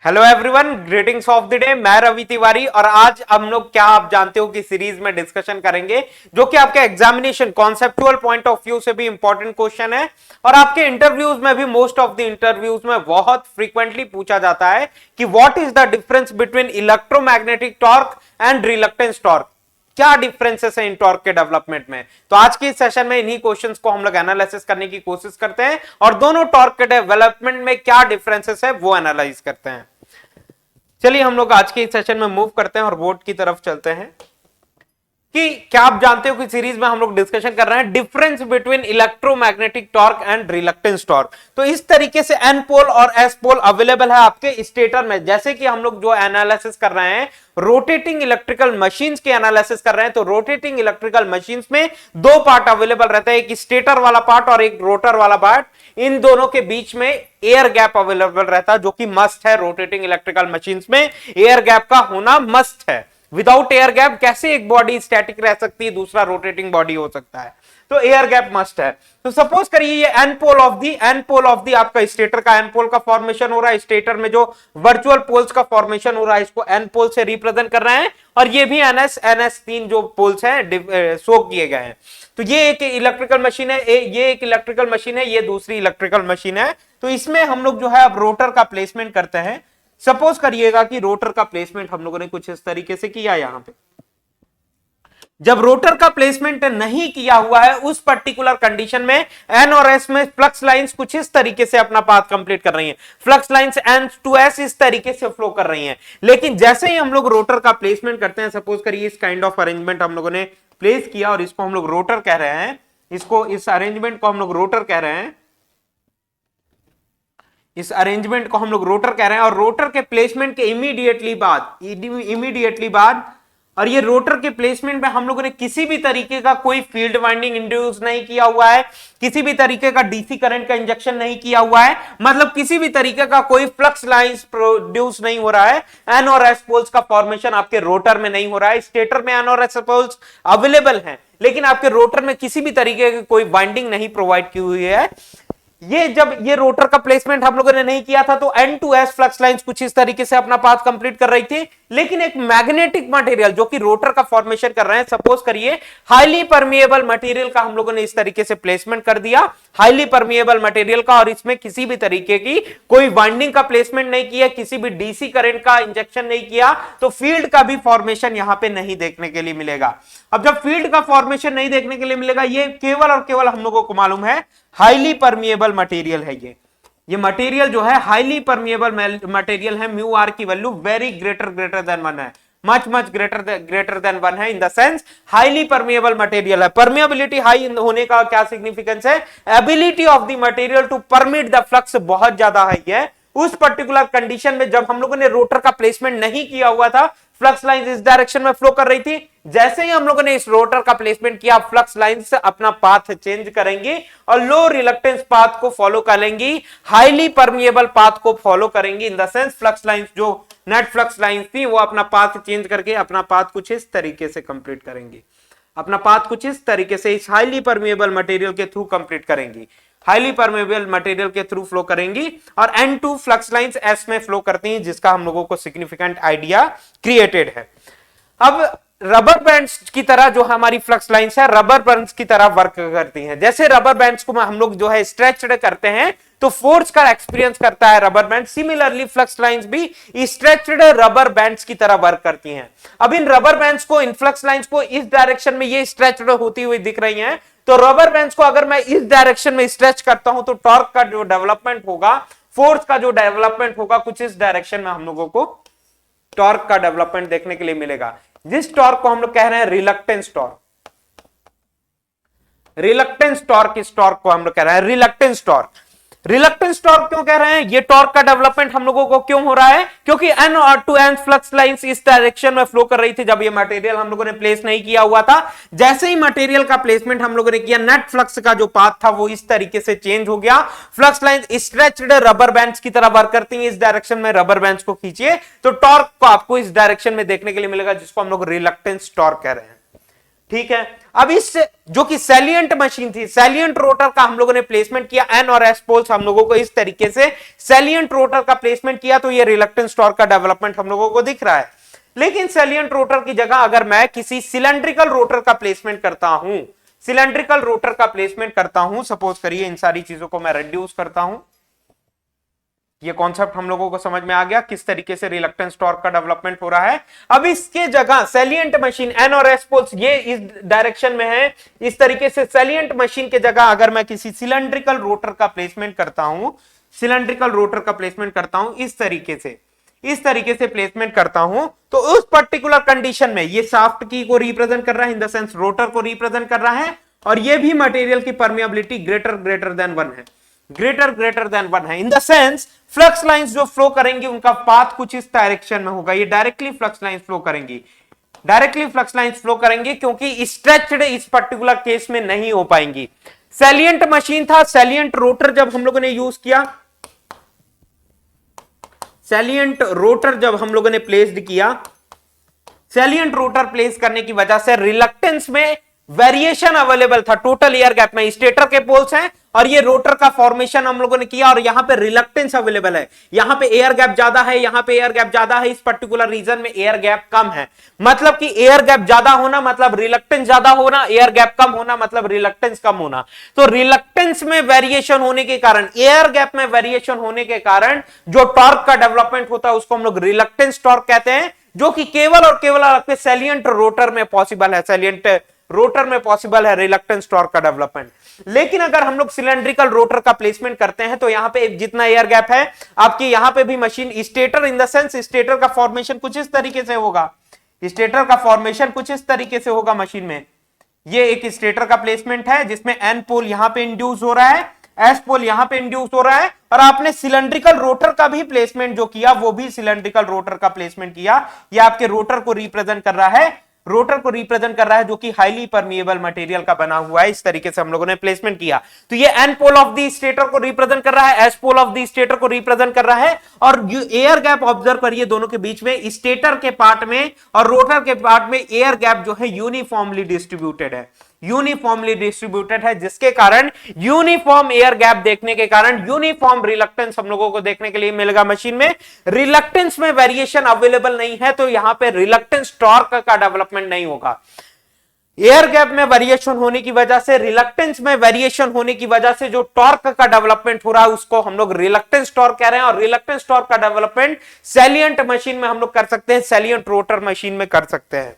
Hello everyone, greetings of the day. मैं रवि तिवारी और आज हम लोग क्या आप जानते हो कि सीरीज में डिस्कशन करेंगे जो कि आपके examination conceptual point of view से भी इंपॉर्टेंट क्वेश्चन है और आपके इंटरव्यूज में भी मोस्ट ऑफ द इंटरव्यूज में बहुत फ्रीक्वेंटली पूछा जाता है कि what is the difference between electromagnetic torque and reluctance torque. क्या डिफरेंसेस है इन टॉर्क के डेवलपमेंट में। तो आज के इस सेशन में इन्हीं क्वेश्चंस को हम लोग एनालिसिस करने की कोशिश करते हैं और दोनों टॉर्क के डेवलपमेंट में क्या डिफरेंसेस है वो एनालाइज करते हैं। चलिए हम लोग आज के इस सेशन में मूव करते हैं और बोर्ड की तरफ चलते हैं कि क्या आप जानते हो कि सीरीज में हम लोग डिस्कशन कर रहे हैं difference between electromagnetic torque and reluctance torque. तो इस तरीके से एन पोल और एस पोल अवेलेबल है आपके स्टेटर में। जैसे कि हम लोग जो एनालिसिस कर रहे हैं रोटेटिंग इलेक्ट्रिकल मशीन्स के एनालिसिस कर रहे हैं, तो रोटेटिंग इलेक्ट्रिकल मशीन्स में दो पार्ट अवेलेबल रहता है, एक स्टेटर वाला पार्ट और एक रोटर वाला पार्ट। इन दोनों के बीच में एयर गैप अवेलेबल रहता है जो कि मस्ट है। रोटेटिंग इलेक्ट्रिकल मशीन्स में एयर गैप का होना मस्ट है। विदाउट एयर गैप कैसे एक बॉडी स्टैटिक रह सकती है, दूसरा रोटेटिंग बॉडी हो सकता है, तो एयर गैप मस्ट है। तो सपोज करिए ये एन पोल ऑफ दी आपका स्टेटर का एन पोल का फॉर्मेशन हो रहा है। स्टेटर में जो वर्चुअल पोल्स का फॉर्मेशन हो रहा है इसको एन पोल से रिप्रेजेंट कर रहे हैं और ये भी एनएस तीन जो पोल्स हैं शो किए गए हैं। तो ये एक इलेक्ट्रिकल मशीन है, ये एक इलेक्ट्रिकल मशीन है, ये दूसरी इलेक्ट्रिकल मशीन है। तो इसमें हम लोग जो है अब रोटर का प्लेसमेंट करते हैं। सपोज करिएगा कि रोटर का प्लेसमेंट हम लोगों ने कुछ इस तरीके से किया। यहां पे जब रोटर का प्लेसमेंट नहीं किया हुआ है उस पर्टिकुलर कंडीशन में एन और एस में फ्लक्स लाइंस कुछ इस तरीके से अपना पाथ कंप्लीट कर रही हैं। Flux lines N to S इस तरीके से फ्लो कर रही हैं। लेकिन जैसे ही हम लोग रोटर का प्लेसमेंट करते हैं, सपोज करिए इस काइंड ऑफ अरेंजमेंट हम लोगों ने प्लेस किया और इसको हम लोग रोटर कह रहे हैं, इसको इस अरेंजमेंट को हम लोग रोटर कह रहे हैं, इस अरेंजमेंट को हम लोग रोटर कह रहे हैं। और रोटर के प्लेसमेंट के इमीडिएटली बाद और ये रोटर के प्लेसमेंट में हम लोगों ने किसी भी तरीके का कोई फील्ड वाइंडिंग इंड्यूस नहीं किया हुआ है, किसी भी तरीके का डीसी करंट का इंजेक्शन नहीं किया हुआ है, मतलब किसी भी तरीके का कोई फ्लक्स लाइंस प्रोड्यूस नहीं हो रहा है। एन और एस पोल्स का फॉर्मेशन आपके रोटर में नहीं हो रहा है। स्टेटर में एन और एस पोल्स अवेलेबल हैं लेकिन आपके रोटर में किसी भी तरीके की कोई वाइंडिंग नहीं प्रोवाइड की हुई है। ये जब ये रोटर का प्लेसमेंट हम लोगों ने नहीं किया था तो N to S flux lines कुछ इस तरीके से अपना पाथ कंप्लीट कर रही थी। लेकिन एक मैग्नेटिक मटेरियल जो कि रोटर का फॉर्मेशन कर रहे हैं, सपोज करिए हाईली परमिएबल मटेरियल का हम लोगों ने इस तरीके से प्लेसमेंट कर दिया, हाईली परमिएबल मटेरियल का, और इसमें किसी भी तरीके की कोई वाइंडिंग का प्लेसमेंट नहीं किया, किसी भी डीसी करंट का इंजेक्शन नहीं किया, तो फील्ड का भी फॉर्मेशन यहां पे नहीं देखने के लिए मिलेगा। अब जब फील्ड का फॉर्मेशन नहीं देखने के लिए मिलेगा, ये केवल और केवल हम लोगों को मालूम है हाईली परमिएबल मटेरियल है। ये मटेरियल जो है हाईली परमिएबल मटेरियल है। म्यू आर की वैल्यू वेरी ग्रेटर देन 1 है, मच ग्रेटर देन 1 है। In the sense highly permeable material है। परमिएबिलिटी हाई होने का क्या सिग्निफिकेंस है? Ability of the material to permit the flux बहुत ज्यादा हाई है। उस पर्टिकुलर कंडीशन में जब हम लोगों ने रोटर का प्लेसमेंट नहीं किया हुआ था, फ्लक्स लाइंस इस डायरेक्शन में फ्लो कर रही थी। जैसे ही हम लोगों ने इस रोटर का प्लेसमेंट किया, फ्लक्स लाइंस अपना पाथ चेंज करेंगी और लो रिलक्टेंस पाथ को फॉलो करेंगी, हाईली परमिएबल पाथ को फॉलो करेंगी। इन द सेंस फ्लक्स लाइंस जो नेट फ्लक्स लाइंस थी वो अपना पाथ चेंज करके अपना पाथ कुछ इस तरीके से कंप्लीट करेंगी, अपना पाथ कुछ इस तरीके से इस हाईली परमिएबल मटेरियल के थ्रू कंप्लीट करेंगी, हाईली परमेबल मटेरियल के थ्रू फ्लो करेंगी। और N2 फ्लक्स लाइंस S में फ्लो करती हैं, जिसका हम लोगों को सिग्निफिकेंट आइडिया क्रिएटेड है। अब रबर बैंड्स की तरह जो हमारी फ्लक्स लाइंस है रबर बैंड्स की तरह वर्क करती हैं। जैसे रबर बैंड्स को हम लोग जो है स्ट्रेच्ड करते हैं तो फोर्स का एक्सपीरियंस करता है rubber band, similarly flux lines भी स्ट्रेच्ड रबर बैंड्स की तरह वर्क करती हैं। अब इन रबर बैंड्स को, इन फ्लक्स लाइंस को इस डायरेक्शन में ये स्ट्रेच्ड होती हुई दिख रही हैं, तो रबर बैंड्स को अगर मैं इस डायरेक्शन में स्ट्रेच करता हूं तो टॉर्क का जो डेवलपमेंट होगा, फोर्स का जो डेवलपमेंट होगा, कुछ इस डायरेक्शन में हम लोगों को टॉर्क का डेवलपमेंट देखने के लिए मिलेगा, जिस टॉर्क को हम लोग कह रहे हैं रिलक्टेंस टॉर्क। रिलक्टेंस टॉर्क, इस टॉर्क को हम लोग कह रहे हैं रिलक्टेंस टॉर्क। रिलक्टेंस टॉर्क क्यों कह रहे हैं? ये टॉर्क का डेवलपमेंट हम लोगों को क्यों हो रहा है? क्योंकि एन और टू एन फ्लक्स लाइंस इस डायरेक्शन में फ्लो कर रही थी जब ये मटेरियल हम लोगों ने प्लेस नहीं किया हुआ था। जैसे ही मटेरियल का प्लेसमेंट हम लोगों ने किया, नेट फ्लक्स का जो पाथ था वो इस तरीके से चेंज हो गया। Flux lines stretched rubber bands की तरह वर्क करती हैं। इस डायरेक्शन में रबर बैंड्स को खींचिए तो टॉर्क को आपको इस डायरेक्शन में देखने के लिए मिलेगा, जिसको हम लोग रिलक्टेंस टॉर्क कह रहे हैं। ठीक है। अब इस जो कि सैलिएंट मशीन थी, सैलिएंट रोटर का हम लोगों ने प्लेसमेंट किया, एन और एस पोल्स हम लोगों को इस तरीके से सैलिएंट रोटर का प्लेसमेंट किया, तो ये रिलक्टेंस टॉर्क का डेवलपमेंट हम लोगों को दिख रहा है। लेकिन सैलिएंट रोटर की जगह अगर मैं किसी सिलेंड्रिकल रोटर का प्लेसमेंट करता हूं, सिलेंड्रिकल रोटर का प्लेसमेंट करता हूं, सपोज करिए इन सारी चीजों को मैं रिड्यूस करता हूं, ये कॉन्सेप्ट हम लोगों को समझ में आ गया किस तरीके से रिलक्टेंस टॉर्क का डेवलपमेंट हो रहा है। अब इसके जगह सैलिएंट मशीन एन और एस पोल्स ये इस डायरेक्शन में है, इस तरीके से सैलिएंट मशीन के जगह अगर मैं किसी सिलेंड्रिकल रोटर का प्लेसमेंट करता हूं, सिलेंड्रिकल रोटर का प्लेसमेंट करता हूं इस तरीके से प्लेसमेंट करता हूं, तो उस पर्टिकुलर कंडीशन में ये शाफ्ट की को रिप्रेजेंट कर रहा है, इन द सेंस रोटर को रिप्रेजेंट कर रहा है, और ये भी मटेरियल की परमिएबिलिटी ग्रेटर देन 1 है, ग्रेटर देन 1 है। In the sense flux lines जो फ्लो करेंगी उनका पाथ कुछ इस डायरेक्शन में होगा, ये डायरेक्टली फ्लक्स लाइंस फ्लो करेंगी, क्योंकि स्ट्रेच्ड इस पर्टिकुलर केस में नहीं हो पाएंगी। सैलिएंट मशीन था, सैलिएंट रोटर जब हम लोगों ने यूज किया, सैलिएंट रोटर जब हम लोगों ने प्लेस्ड किया, सैलिएंट रोटर प्लेस करने की वजह से रिलक्टेंस में वेरिएशन अवेलेबल था टोटल एयर गैप में। स्टेटर के पोल्स हैं और ये रोटर का फॉर्मेशन हम लोगों ने किया, और यहां पे रिलक्टेंस अवेलेबल है, यहां पे एयर गैप ज्यादा है, यहां पे एयर गैप ज्यादा है, इस पर्टिकुलर रीजन में एयर गैप कम है। मतलब कि एयर गैप ज्यादा होना मतलब रिलक्टेंस ज्यादा होना, एयर गैप कम होना मतलब रिलक्टेंस कम होना। तो रिलक्टेंस में वेरिएशन होने के कारण, एयर गैप में वेरिएशन होने के कारण जो टॉर्क का डेवलपमेंट होता है उसको हम लोग रिलक्टेंस टॉर्क कहते हैं, जो कि केवल और केवल आपके सैलिएंट रोटर में पॉसिबल है, सैलिएंट रोटर में पॉसिबल है रिलक्टेंस टॉर्क का डेवलपमेंट। लेकिन अगर हम लोग सिलेंड्रिकल रोटर का प्लेसमेंट करते हैं तो यहां पे जितना एयर गैप है आपकी, यहां पे भी machine stator in the sense stator का फॉर्मेशन कुछ इस तरीके से होगा, स्टेटर का फॉर्मेशन कुछ इस तरीके से होगा मशीन में। ये एक स्टेटर का प्लेसमेंट है जिसमें एन पोल यहां पे इंड्यूस हो रहा है, एस पोल यहां पे इंड्यूस हो रहा है, और आपने सिलेंड्रिकल रोटर का भी प्लेसमेंट जो किया वो भी सिलेंड्रिकल रोटर का प्लेसमेंट किया। ये आपके रोटर को रिप्रेजेंट कर रहा है, रोटर को रिप्रेजेंट कर रहा है जो कि हाईली परमिएबल मटेरियल का बना हुआ है। इस तरीके से हम लोगों ने प्लेसमेंट किया, तो ये N pole of the stator को रिप्रेजेंट कर रहा है, S pole of the stator को रिप्रेजेंट कर रहा है, और एयर गैप ऑब्जर्व करिए दोनों के बीच में, स्टेटर के पार्ट में और रोटर के पार्ट में एयर गैप जो है यूनिफॉर्मली डिस्ट्रीब्यूटेड है, यूनिफॉर्मली डिस्ट्रीब्यूटेड है, जिसके कारण यूनिफॉर्म एयर गैप देखने के कारण यूनिफॉर्म रिलक्टेंस हम लोगों को देखने के लिए मिलेगा मशीन में। रिलक्टेंस में वेरिएशन अवेलेबल नहीं है तो यहां पे रिलक्टेंस टॉर्क का डेवलपमेंट नहीं होगा। एयर गैप में वेरिएशन होने की वजह से, रिलक्टेंस में वेरिएशन होने की वजह से जो टॉर्क का डेवलपमेंट हो रहा है उसको हम लोग रिलक्टेंस टॉर्क कह रहे हैं, और रिलक्टेंस टॉर्क का डेवलपमेंट सैलिएंट मशीन में हम लोग कर सकते हैं, सैलिएंट रोटर मशीन में कर सकते हैं।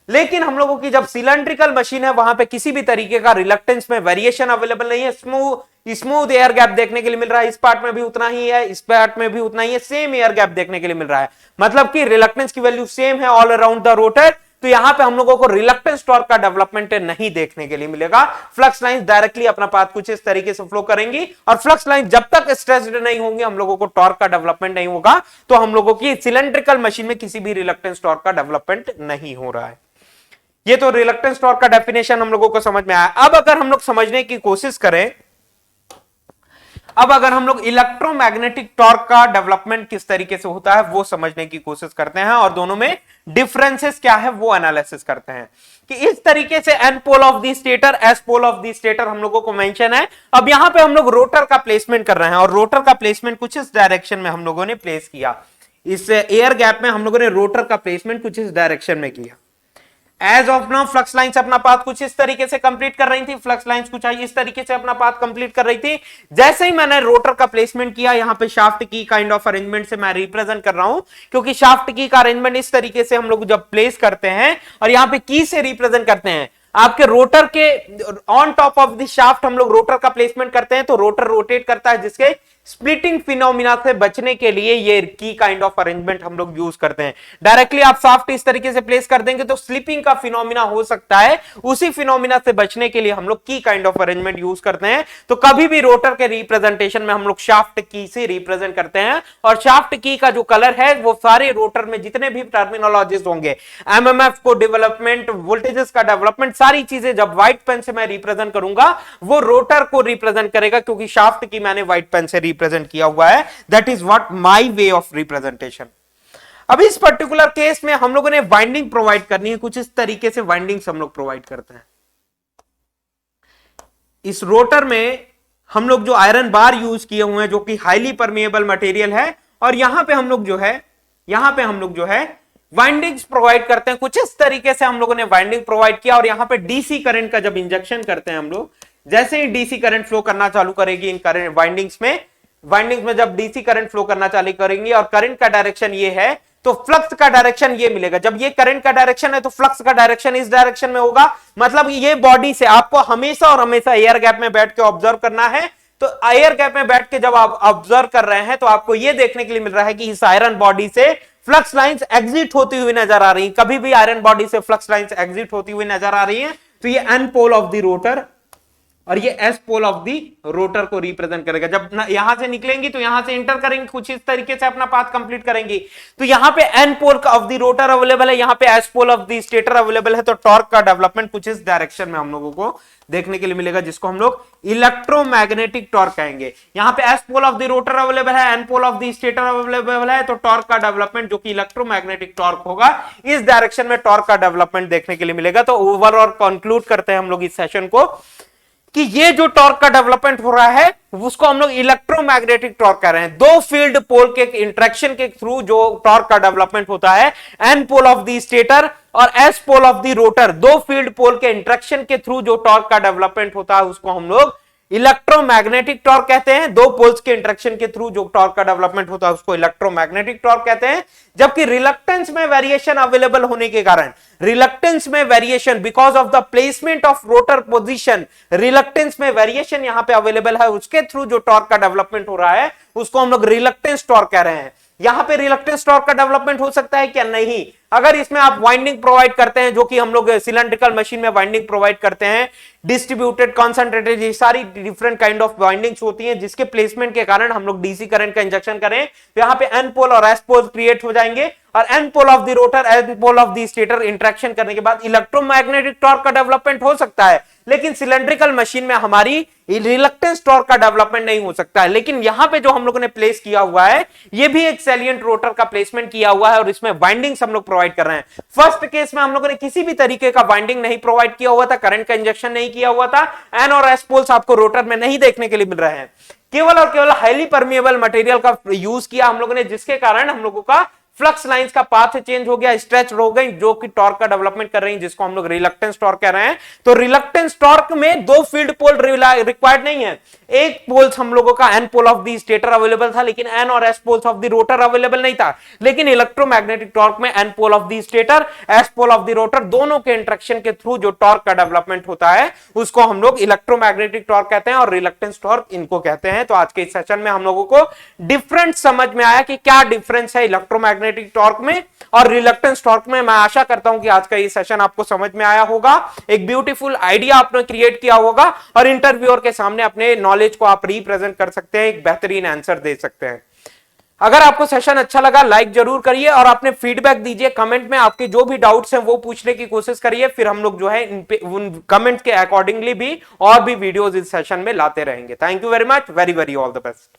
लेकिन हम लोगों की जब सिलेंड्रिकल मशीन है वहां पे किसी भी तरीके का रिलक्टेंस में वेरिएशन अवेलेबल नहीं है, स्मूथ एयर गैप देखने के लिए मिल रहा है, इस पार्ट में भी उतना ही है, इस पार्ट में भी उतना ही है, सेम एयर गैप देखने के लिए मिल रहा है, मतलब कि रिलक्टेंस की वैल्यू सेम है ऑल अराउंड द रोटर। तो यहां पे हम लोगों को रिलक्टेंस टॉर्क का डेवलपमेंट नहीं देखने के लिए मिलेगा। फ्लक्स लाइंस डायरेक्टली अपना पाथ कुछ इस तरीके से फ्लो करेंगी, और फ्लक्स लाइन जब तक स्ट्रेच्ड नहीं होंगी हम लोगों को टॉर्क का डेवलपमेंट नहीं होगा। तो हम लोगों की सिलेंड्रिकल मशीन में किसी भी रिलक्टेंस टॉर्क का डेवलपमेंट नहीं हो रहा है। ये तो रिलक्टेंस टॉर्क का डेफिनेशन हम लोगों को समझ में आया। अब अगर हम लोग समझने की कोशिश करें, अब अगर हम लोग इलेक्ट्रोमैग्नेटिक टॉर्क का डेवलपमेंट किस तरीके से होता है वो समझने की कोशिश करते हैं, और दोनों में डिफरेंसेस क्या है वो एनालिसिस करते हैं कि इस तरीके से N pole of the stator, S pole of the stator हम लोगों को मेंशन है। अब यहां पे हम लोग रोटर का प्लेसमेंट कर रहे हैं, और रोटर का प्लेसमेंट कुछ इस डायरेक्शन में हम लोगों ने प्लेस किया, इस एयर गैप में हम लोगों ने रोटर का प्लेसमेंट कुछ इस डायरेक्शन में किया। As of now flux lines अपना पाथ कुछ इस तरीके से कंप्लीट कर रही थी, फ्लक्स लाइंस कुछ इस तरीके से अपना पाथ कंप्लीट कर रही थी। जैसे ही मैंने रोटर का प्लेसमेंट किया, यहां पे शाफ्ट की काइंड ऑफ अरेंजमेंट से मैं रिप्रेजेंट कर रहा हूं, क्योंकि शाफ्ट की का अरेंजमेंट इस तरीके से हम लोग जब प्लेस करते हैं और यहां पे की से रिप्रेजेंट करते हैं, आपके रोटर के on top of the shaft हम लोग रोटर का प्लेसमेंट करते हैं तो रोटर रोटेट करता है, जिसके स्प्लिटिंग फिनोमिना से बचने के लिए ये की काइंड ऑफ अरेंजमेंट हम लोग यूज करते हैं। डायरेक्टली आप शाफ्ट इस तरीके से प्लेस कर देंगे तो स्लिपिंग का फिनोमिना हो सकता है, उसी फिनोमिना से बचने के लिए हम लोग की काइंड ऑफ अरेंजमेंट यूज करते हैं। तो कभी भी रोटर के रिप्रेजेंटेशन में हम लोग शाफ्ट की से रिप्रेजेंट करते हैं, और शाफ्ट की का जो कलर है वो सारे रोटर में जितने भी टर्मिनोलॉजीज होंगे, एमएमएफ को डेवलपमेंट, वोल्टेजेस का डेवलपमेंट, सारी चीजें जब व्हाइट पेन से मैं रिप्रेजेंट करूंगा वो रोटर को रिप्रेजेंट करेगा, क्योंकि शाफ्ट की मैंने व्हाइट पेन से रिप्रेजेंट किया हुआ है। That is what my way of representation. अब इस पर्टिकुलर केस में हम लोगों ने वाइंडिंग प्रोवाइड करनी है, कुछ इस तरीके से वाइंडिंग्स हम लोग प्रोवाइड करते हैं। इस रोटर में हम लोग जो आयरन बार यूज किए हुए हैं जो कि हाईली परमिएबल मटेरियल है, और यहां पे हम लोग जो है वाइंडिंग्स प्रोवाइड करते हैं। कुछ इस तरीके से हम लोगों ने वाइंडिंग प्रोवाइड किया, और यहां पे डीसी करंट का जब इंजेक्शन करते हैं हम लोग, जैसे ही डीसी करंट फ्लो करना चालू करेगी इन करंट वाइंडिंग्स में जब डीसी करंट फ्लो करना चालू करेंगी और करंट का डायरेक्शन ये है, तो फ्लक्स का डायरेक्शन ये मिलेगा। जब ये करंट का डायरेक्शन है तो फ्लक्स का डायरेक्शन इस डायरेक्शन में होगा। मतलब ये बॉडी से आपको हमेशा और हमेशा एयर गैप में बैठ के ऑब्जर्व करना है। तो एयर गैप में बैठ के जब आप ऑब्जर्व कर रहे हैं तो आपको ये देखने के लिए मिल रहा है कि इस आयरन बॉडी से फ्लक्स लाइंस एग्जिट होती हुई नजर आ रही हैं। कभी भी आयरन बॉडी से फ्लक्स लाइंस एग्जिट होती हुई नजर आ रही हैं, तो ये N pole of the rotor और ये S pole of the rotor को रिप्रेजेंट करेगा। जब यहां से निकलेंगी तो यहां से इंटर करेंगे, कुछ इस तरीके से अपना पाथ कंप्लीट करेंगी। तो यहां पे N pole of the rotor available है, यहां पे S pole of the stator available है। तो टॉर्क का डेवलपमेंट कुछ इस डायरेक्शन में हम लोगों को देखने के लिए मिलेगा, जिसको हम लोग इलेक्ट्रोमैग्नेटिक टॉर्क कहेंगे। यहां पे S pole of the rotor available है, N pole of the stator available है। तो टॉर्क का डेवलपमेंट जो कि इलेक्ट्रोमैग्नेटिक टॉर्क होगा, इस डायरेक्शन में टॉर्क का डेवलपमेंट देखने के लिए मिलेगा। तो ओवरऑल कंक्लूड करते हैं हम लोग इस सेशन को कि ये जो टॉर्क का डेवलपमेंट हो रहा है उसको हम लोग इलेक्ट्रोमैग्नेटिक टॉर्क कह रहे हैं। दो फील्ड पोल के इंटरेक्शन के थ्रू जो टॉर्क का डेवलपमेंट होता है, N pole of the stator और S pole of the rotor, दो फील्ड पोल के इंटरेक्शन के थ्रू जो टॉर्क का डेवलपमेंट होता है उसको हम लोग इलेक्ट्रोमैग्नेटिक टॉर्क कहते हैं। दो पोल्स के इंटरेक्शन के थ्रू जो टॉर्क का डेवलपमेंट होता है उसको इलेक्ट्रोमैग्नेटिक टॉर्क कहते हैं। जबकि रिलक्टेंस में वेरिएशन अवेलेबल होने के कारण, रिलक्टेंस में variation because of the placement of rotor position, reluctance में वेरिएशन यहां पे अवेलेबल है, उसके थ्रू जो टॉर्क का डेवलपमेंट हो रहा है उसको हम लोग रिलक्टेंस टॉर्क कह रहे हैं। यहां पे रिलक्टेंस टॉर्क का डेवलपमेंट हो सकता है क्या? नहीं। अगर इसमें आप वाइंडिंग प्रोवाइड करते हैं, जो कि हम लोग सिलेंड्रिकल मशीन में वाइंडिंग प्रोवाइड करते हैं, डिस्ट्रीब्यूटेड, कॉन्सेंट्रेटेड, ये सारी डिफरेंट काइंड ऑफ वाइंडिंग्स होती हैं, जिसके प्लेसमेंट के कारण हम लोग डीसी करंट का इंजेक्शन करें तो यहां पे एन पोल और एस पोल क्रिएट हो जाएंगे, और N pole of the rotor, N pole of the stator interaction करने के बाद इलेक्ट्रोमैग्नेटिक टॉर्क का डेवलपमेंट हो सकता है। लेकिन सिलेंड्रिकल मशीन में हमारी रिलक्टेंस टॉर्क का डेवलपमेंट नहीं हो सकता है। लेकिन यहां पे जो हम लोगों ने प्लेस किया हुआ है, ये भी एक सैलिएंट रोटर का प्लेसमेंट किया हुआ है, और इसमें वाइंडिंग्स हम लोग प्रोवाइड कर रहे हैं। फर्स्ट केस में हम लोगों ने किसी भी तरीके का वाइंडिंग नहीं प्रोवाइड किया हुआ था, करंट का इंजेक्शन नहीं किया हुआ था, एन और एस पोल्स आपको रोटर में नहीं देखने के लिए मिल रहे हैं। केवल और केवल हाईली परमिएबल मटेरियल का यूज किया हम लोगों ने, जिसके कारण हम लोगों का फ्लक्स लाइंस का पाथ चेंज हो गया, स्ट्रेच हो गई, जो कि टॉर्क का डेवलपमेंट कर रही है, जिसको हम लोग रिलक्टेंस टॉर्क कह रहे हैं। तो रिलक्टेंस टॉर्क में दो फील्ड पोल रिक्वायर्ड नहीं है, एक पोल्स हम लोगों का N pole of the stator available था, लेकिन एन और S poles of the rotor available नहीं था। लेकिन इलेक्ट्रोमैग्नेटिक टॉर्क में N pole of the stator, S pole of the rotor, दोनों के इंटरेक्शन के थ्रू जो टॉर्क का डेवलपमेंट होता है उसको हम लोग इलेक्ट्रोमैग्नेटिक टॉर्क कहते हैं, और रिलक्टेंस टॉर्क इनको कहते हैं। तो आज के इस सेशन में हम लोगों को डिफरेंट समझ में आया कि क्या डिफरेंस है इलेक्ट्रोमैग्नेटिक टॉर्क में और रिलक्टेंस टॉर्क में। मैं आशा करता हूं कि आज का ये सेशन आपको समझ में आया होगा, एक ब्यूटीफुल आइडिया आपने क्रिएट किया होगा, और इंटरव्यूअर के सामने अपने नॉलेज को आप रिप्रेजेंट कर सकते हैं, एक बेहतरीन आंसर दे सकते हैं। अगर आपको सेशन अच्छा लगा लाइक जरूर करिए, और अपने फीडबैक दीजिए कमेंट में, आपके जो भी डाउट्स हैं वो पूछने की कोशिश करिए। फिर हम लोग जो है उन कमेंट के अकॉर्डिंगली भी और भी वीडियोस इस सेशन में लाते रहेंगे। Thank you very much, very very all the best.